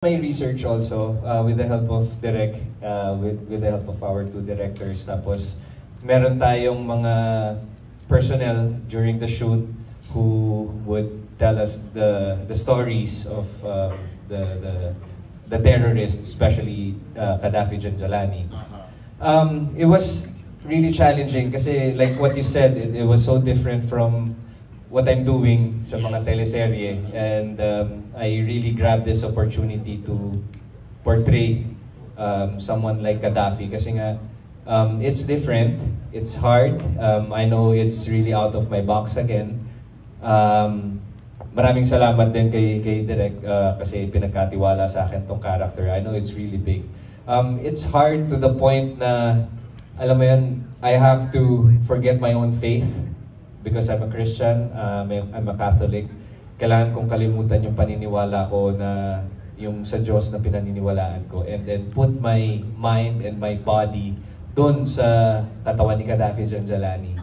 My research also with the help of Direk, with the help of our two directors. Tapos meron tayong mga personnel during the shoot who would tell us the stories of the terrorists, especially Gaddafi Janjalani. It was really challenging kasi like what you said, it was so different from what I'm doing sa mga teleserye, and I really grabbed this opportunity to portray someone like Gaddafi kasi nga it's different, it's hard, I know it's really out of my box again. Maraming salamat din kay Direk kasi pinagkatiwala sa akin tong character. I know it's really big. It's hard to the point na alam mo yun, I have to forget my own faith. Because I'm a Christian, I'm a Catholic, kailangan kong kalimutan yung paniniwala ko na yung sa Diyos na pinaniniwalaan ko, and then put my mind and my body dun sa katawan ni Gaddafi Janjalani.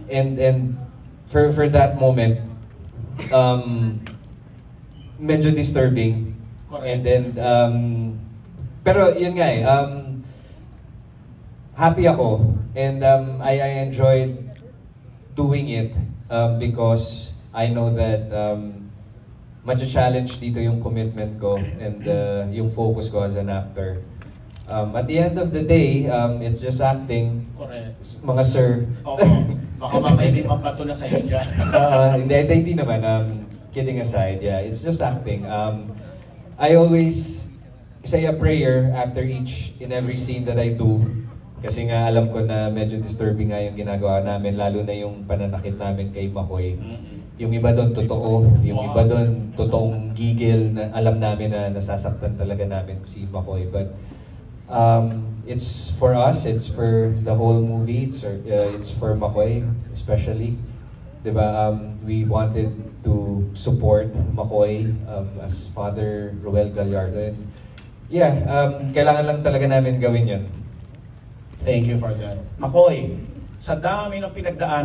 And for that moment, medyo disturbing. And then, pero yun nga happy ako, and I enjoyed doing it because I know that challenge dito yung commitment ko and yung focus ko as an actor. At the end of the day, it's just acting. Correct. Mga sir. Oo. Baka mamaya may mapato na sa'yo dyan. Hindi naman. Kidding aside, yeah, it's just acting. I always say a prayer after each and every scene that I do. Kasi nga alam ko na medyo disturbing nga yung ginagawa namin, lalo na yung pananakit namin kay Makoy. Yung iba doon totoo, yung iba doon totoong gigil na alam namin na nasasaktan talaga namin si Makoy. But it's for us, it's for the whole movie, it's for Makoy especially. Diba? We wanted to support Makoy as Father Roel Gallardo. And yeah, kailangan lang talaga namin gawin yun. Thank you for that. Makoy, sa dami ng pinagdaan